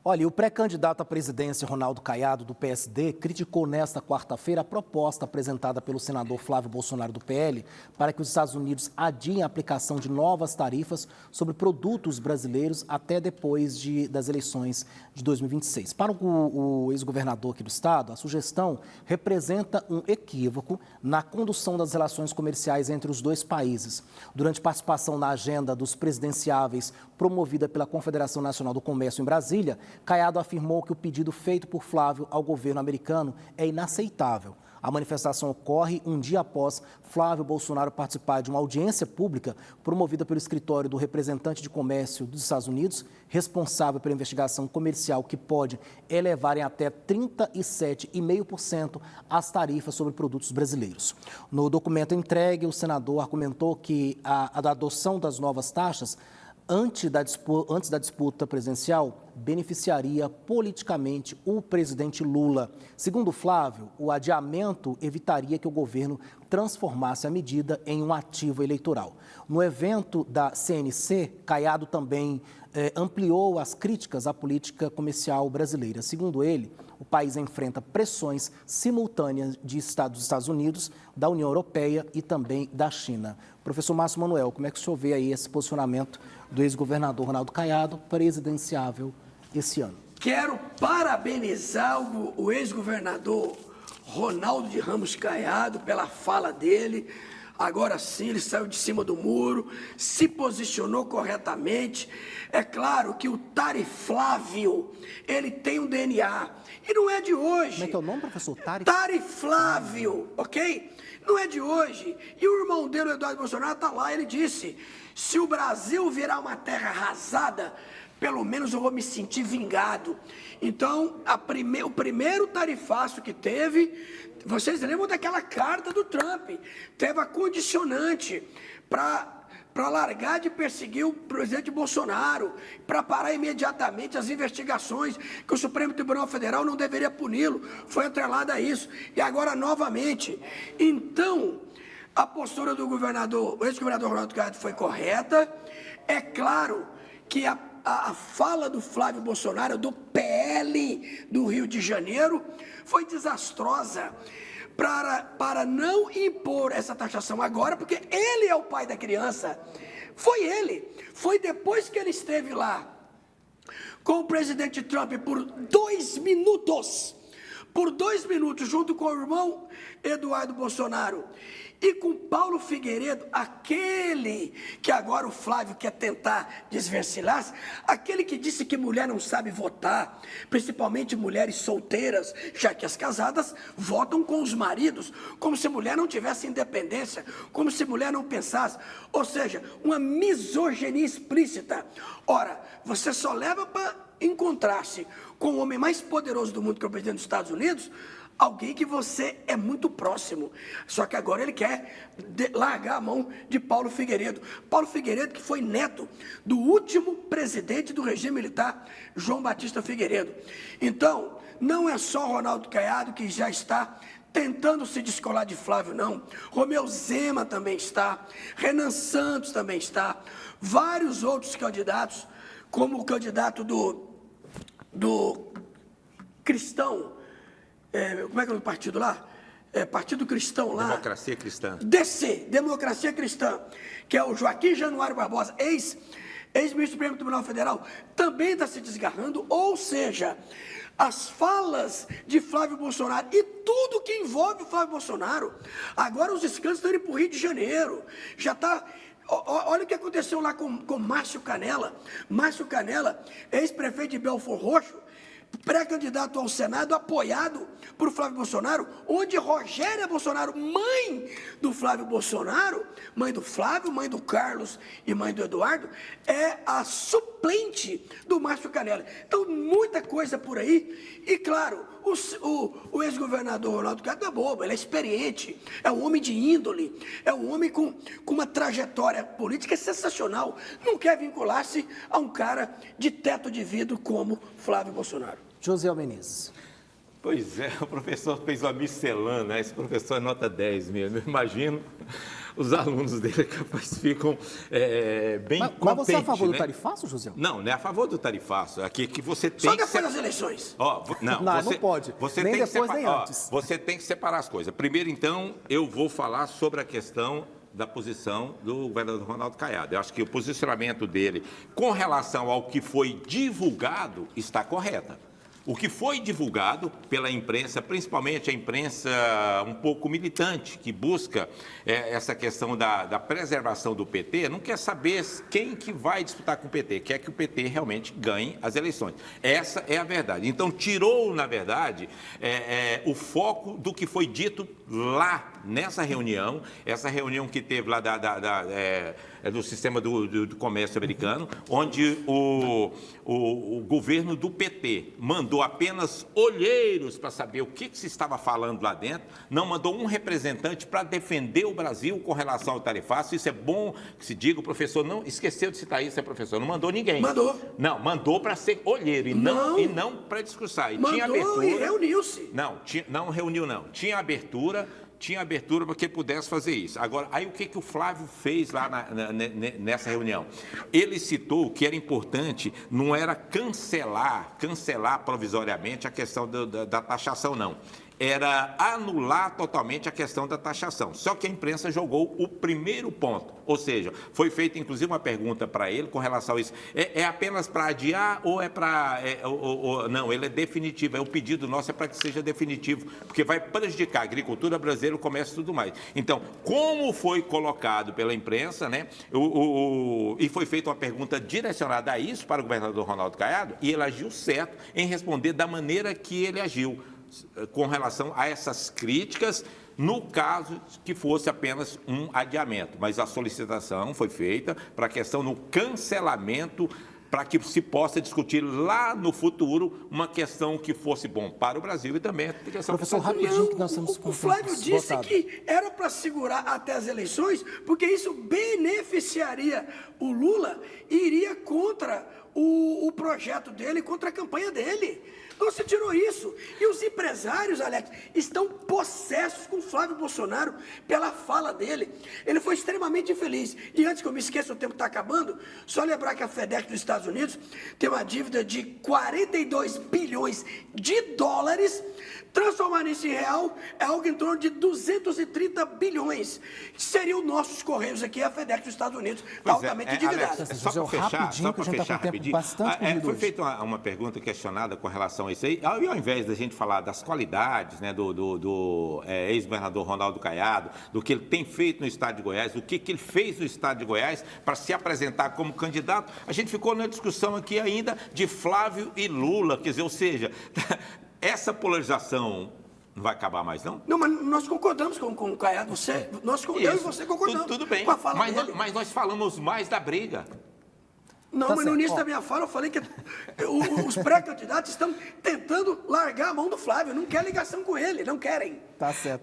Olha, o pré-candidato à presidência, Ronaldo Caiado, do PSD, criticou nesta quarta-feira a proposta apresentada pelo senador Flávio Bolsonaro, do PL, para que os Estados Unidos adiem a aplicação de novas tarifas sobre produtos brasileiros até depois das eleições de 2026. Para o ex-governador aqui do estado, a sugestão representa um equívoco na condução das relações comerciais entre os dois países. Durante participação na agenda dos presidenciáveis promovida pela Confederação Nacional do Comércio em Brasília, Caiado afirmou que o pedido feito por Flávio ao governo americano é inaceitável. A manifestação ocorre um dia após Flávio Bolsonaro participar de uma audiência pública promovida pelo escritório do representante de comércio dos Estados Unidos, responsável pela investigação comercial que pode elevar em até 37,5% as tarifas sobre produtos brasileiros. No documento entregue, o senador argumentou que a adoção das novas taxas antes da disputa presidencial, beneficiaria politicamente o presidente Lula. Segundo Flávio, o adiamento evitaria que o governo transformasse a medida em um ativo eleitoral. No evento da CNC, Caiado também ampliou as críticas à política comercial brasileira. Segundo ele, o país enfrenta pressões simultâneas dos Estados Unidos, da União Europeia e também da China. Professor Márcio Manuel, como é que o senhor vê aí esse posicionamento do ex-governador Ronaldo Caiado, presidenciável esse ano? Quero parabenizar o ex-governador Ronaldo de Ramos Caiado pela fala dele. Agora sim, ele saiu de cima do muro, se posicionou corretamente. É claro que o Tariflávio, ele tem um DNA, e não é de hoje. Como é que é o nome, professor? Tariflávio, ok? Não é de hoje. E o irmão dele, o Eduardo Bolsonaro, está lá, ele disse, se o Brasil virar uma terra arrasada, pelo menos eu vou me sentir vingado. Então, o primeiro tarifaço que teve, vocês lembram daquela carta do Trump? Teve a condicionante para largar de perseguir o presidente Bolsonaro, para parar imediatamente as investigações, que o Supremo Tribunal Federal não deveria puni-lo, foi atrelada a isso. E agora, novamente. Então, a postura do governador, o ex-governador Ronaldo Caiado foi correta. É claro que a fala do Flávio Bolsonaro, do PL do Rio de Janeiro, foi desastrosa para não impor essa taxação agora, porque ele é o pai da criança. Foi ele. Foi depois que ele esteve lá com o presidente Trump por 2 minutos, junto com o irmão Eduardo Bolsonaro e com Paulo Figueiredo, aquele que agora o Flávio quer tentar desvencilhar, aquele que disse que mulher não sabe votar, principalmente mulheres solteiras, já que as casadas votam com os maridos, como se mulher não tivesse independência, como se mulher não pensasse, ou seja, uma misoginia explícita. Ora, você só leva para encontrar-se com o homem mais poderoso do mundo, que é o presidente dos Estados Unidos, alguém que você é muito próximo. Só que agora ele quer largar a mão de Paulo Figueiredo. Paulo Figueiredo, que foi neto do último presidente do regime militar, João Batista Figueiredo. Então, não é só Ronaldo Caiado que já está tentando se descolar de Flávio, não. Romeu Zema também está, Renan Santos também está, vários outros candidatos, como o candidato do Cristão, como é que é o partido lá? Partido Cristão lá. Democracia Cristã. DC, Democracia Cristã, que é o Joaquim Januário Barbosa, ex-ministro do Supremo Tribunal Federal, também está se desgarrando, ou seja, as falas de Flávio Bolsonaro e tudo que envolve o Flávio Bolsonaro, agora os escândalos estão indo para o Rio de Janeiro, já está... Olha o que aconteceu lá com Márcio Canela. Márcio Canela, ex-prefeito de Belford Roxo, pré-candidato ao Senado, apoiado por Flávio Bolsonaro, onde Rogéria Bolsonaro, mãe do Flávio Bolsonaro, mãe do Flávio, mãe do Carlos e mãe do Eduardo, é a suplente do Márcio Canela. Então, muita coisa por aí. E, claro, o ex-governador Ronaldo Caiado não é bobo, ele é experiente, é um homem de índole, é um homem com uma trajetória política sensacional. Não quer vincular-se a um cara de teto de vidro como Flávio Bolsonaro. José Menezes. Pois é, o professor fez uma miscelânea, esse professor é nota 10 mesmo, eu imagino. os alunos dele capaz ficam bem contentes. Mas você é a favor do né? tarifaço, José? Não é a favor do tarifaço. Aqui que você tem Só que depois das eleições. Não pode. Você Nem tem que depois, nem separar, antes. Você tem que separar as coisas. Primeiro, então, eu vou falar sobre a questão da posição do governador Ronaldo Caiado. Eu acho que o posicionamento dele com relação ao que foi divulgado está correto. O que foi divulgado pela imprensa, principalmente a imprensa um pouco militante, que busca essa questão da preservação do PT, não quer saber quem que vai disputar com o PT, quer que o PT realmente ganhe as eleições. Essa é a verdade. Então, tirou, na verdade, o foco do que foi dito lá, nessa reunião, essa reunião que teve lá do sistema do comércio americano, onde o governo do PT mandou apenas olheiros para saber o que se estava falando lá dentro, não mandou um representante para defender o Brasil com relação ao tarifaço. Isso é bom que se diga, o professor não esqueceu de citar isso, professor, não mandou ninguém. Mandou. Não, mandou para ser olheiro e não para discursar. E Mandou tinha abertura. e reuniu-se. Não reuniu, não. Tinha abertura para que ele pudesse fazer isso. Agora, aí o que o Flávio fez lá nessa reunião? Ele citou que era importante, não era cancelar provisoriamente a questão da taxação, não. Era anular totalmente a questão da taxação. Só que a imprensa jogou o primeiro ponto. Ou seja, foi feita inclusive uma pergunta para ele com relação a isso. É apenas para adiar ou é para... não, ele é definitivo. O pedido nosso é para que seja definitivo, porque vai prejudicar a agricultura brasileira, o comércio e tudo mais. Então, como foi colocado pela imprensa, né, e foi feita uma pergunta direcionada a isso para o governador Ronaldo Caiado, e ele agiu certo em responder da maneira que ele agiu, com relação a essas críticas, no caso que fosse apenas um adiamento. Mas a solicitação foi feita para a questão do cancelamento, para que se possa discutir lá no futuro uma questão que fosse bom para o Brasil e também a questão Professor, rapidinho, que nós temos o Flávio disse que era para segurar até as eleições, porque isso beneficiaria o Lula e iria contra o projeto dele, contra a campanha dele. Então você tirou isso. E os empresários, Alex, estão possessos com Flávio Bolsonaro pela fala dele. Ele foi extremamente infeliz. E antes que eu me esqueça, o tempo está acabando, só lembrar que a FedEx dos Estados Unidos tem uma dívida de 42 bilhões de dólares. Transformar isso em real é algo em torno de 230 bilhões. Seriam nossos Correios aqui, a FedEx dos Estados Unidos, altamente endividada. Só para fechar rapidinho, foi feita uma pergunta questionada com relação a isso aí, ao invés da gente falar das qualidades, né, do ex-governador Ronaldo Caiado, do que ele tem feito no estado de Goiás, do que ele fez no estado de Goiás para se apresentar como candidato, a gente ficou na discussão aqui ainda de Flávio e Lula, quer dizer, ou seja, essa polarização não vai acabar mais, não? Não, mas nós concordamos com o Caiado. Eu e você concordamos. Tudo bem, com a fala dele. mas nós falamos mais da briga. Não, Tá mas certo. no início da minha fala eu falei que os pré-candidatos estão tentando largar a mão do Flávio, não quer ligação com ele, não querem. Tá certo.